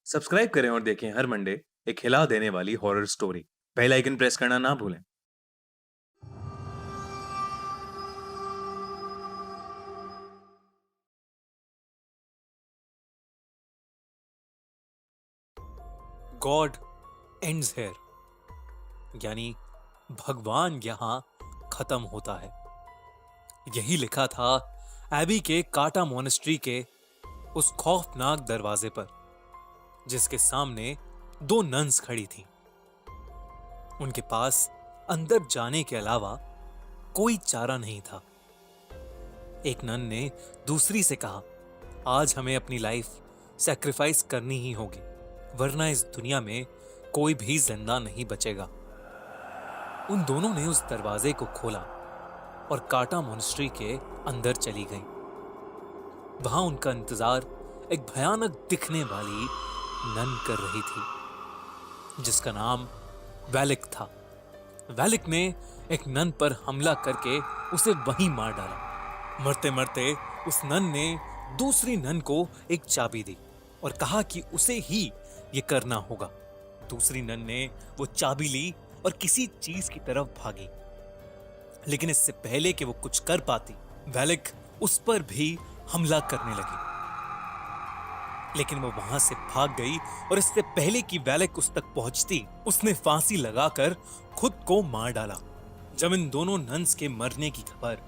Subscribe करें और देखें हर मंडे एक हिला देने वाली horror story. Bell icon press करना ना भूलें। गॉड एंड्स हेयर, यानी भगवान यहां खत्म होता है। यही लिखा था एबी के काटा मोनेस्ट्री के उस खौफनाक दरवाजे पर, जिसके सामने दो नन्स खड़ी थीं। उनके पास अंदर जाने के अलावा कोई चारा नहीं था। एक नन ने दूसरी से कहा, आज हमें अपनी लाइफ सैक्रिफाइस करनी ही होगी, वरना इस दुनिया में कोई भी जिंदा नहीं बचेगा। उन दोनों ने उस दरवाजे को खोला और काटा मोनेस्ट्री के अंदर चली गईं। वहां उनका इंतजार एक भयानक दिखने वाली नन कर रही थी, जिसका नाम वैलिक था। वैलिक ने एक नन पर हमला करके उसे वहीं मार डाला। मरते मरते उस नन ने दूसरी नन को एक चाबी दी और कहा कि उसे ही ये करना होगा। दूसरी नन ने वो चाबी ली और किसी चीज की तरफ भागी, लेकिन इससे पहले कि वो कुछ कर पाती, वैलिक उस पर भी हमला करने लगी। लेकिन वो वहां से भाग गई और इससे पहले कि वैलिक उस तक पहुंचती, उसने फांसी लगाकर खुद को मार डाला। जब इन दोनों नन्स के मरने की खबर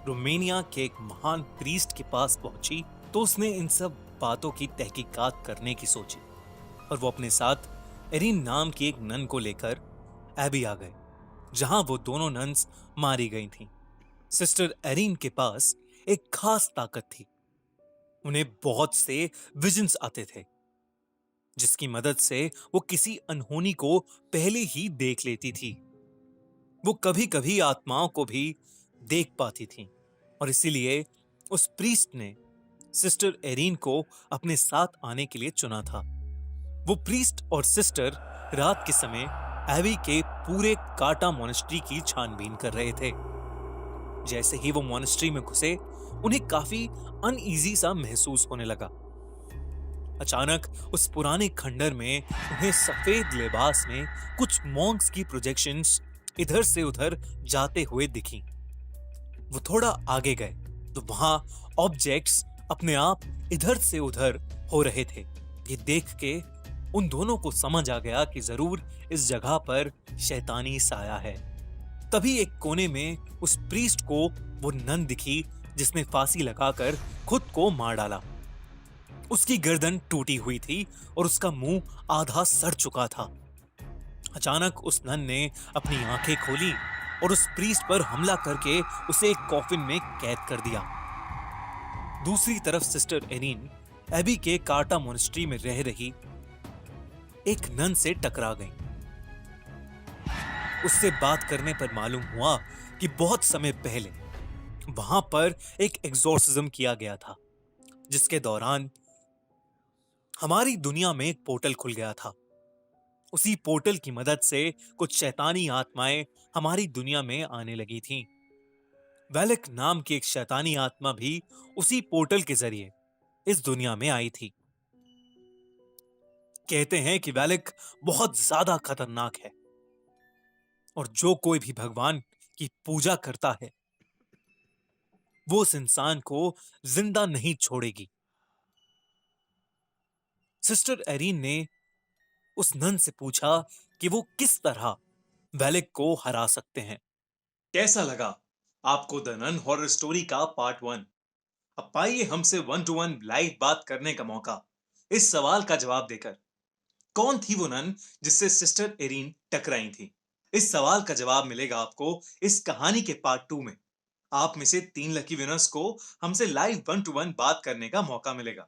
रोमानिया के एक महान प्रीस्ट के पास पहुंची, तो उसने इन सब बातों की तहकीकात करने की सोची और वो अपने साथ एरिन नाम की एक नन को लेकर एबी आ गए, जहां वो दोनों नन्स मारी गई थीं। सिस्टर एरिन के पास एक खास ताकत थी। उन्हें बहुत से विजन्स आते थे, जिसकी मदद से वो किसी अनहोनी को पहले ही देख लेती थी। वो कभी कभी आत्माओं को भी देख पाती थी और इसीलिए उस प्रीस्ट ने सिस्टर एरिन को अपने साथ आने के लिए चुना था। वो प्रीस्ट और सिस्टर रात के समय एबी के पूरे काटा मोनेस्ट्री की छानबीन कर रहे थे। जैसे ही वो मोनेस्ट्री में घुसे, उन्हें काफी अनईजी सा महसूस होने लगा। अचानक उस पुराने खंडर में उन्हें सफेद लिबास में कुछ मॉन्क्स की प्रोजेक्शंस इधर से उधर जाते हुए दिखी। वो थोड़ा आगे गए तो वहां ऑब्जेक्ट्स अपने आप इधर से उधर हो रहे थे। ये देख के उन दोनों को समझ आ गया कि जरूर इस जगह पर शैतानी साया है। तभी एक कोने में उस प्रीस्ट को वो नन दिखी, जिसने फांसी लगाकर खुद को मार डाला। उसकी गर्दन टूटी हुई थी और उसका मुंह आधा सड़ चुका था। अचानक उस नन ने अपनी आंखें खोली और उस प्रीस्ट पर हमला करके उसे एक कॉफिन में कैद कर दिया। दूसरी तरफ सिस्टर एरिन एबी के काटा मोनेस्ट्री में रह रही एक नन से टकरा गई। उससे बात करने पर मालूम हुआ कि बहुत समय पहले वहां पर एक एग्जॉर्सिज्म किया गया था, जिसके दौरान हमारी दुनिया में एक पोर्टल खुल गया था। उसी पोर्टल की मदद से कुछ शैतानी आत्माएं हमारी दुनिया में आने लगी थीं। वैलिक नाम की एक शैतानी आत्मा भी उसी पोर्टल के जरिए इस दुनिया में आई थी। कहते हैं कि वैलिक बहुत ज्यादा खतरनाक है और जो कोई भी भगवान की पूजा करता है, वो उस इंसान को जिंदा नहीं छोड़ेगी। सिस्टर एरिन ने उस नन से पूछा कि वो किस तरह वैलिक को हरा सकते हैं। कैसा लगा आपको द नन हॉरर स्टोरी का पार्ट 1? अब पाइए हमसे 1 to 1 लाइव बात करने का मौका इस सवाल का जवाब देकर। कौन थी वो नन जिससे सिस्टर एरिन टकराई थी? इस सवाल का जवाब मिलेगा आपको इस कहानी के पार्ट 2 में। आप में से 3 लकी विनर्स को हमसे लाइव 1 to 1 बात करने का मौका मिलेगा।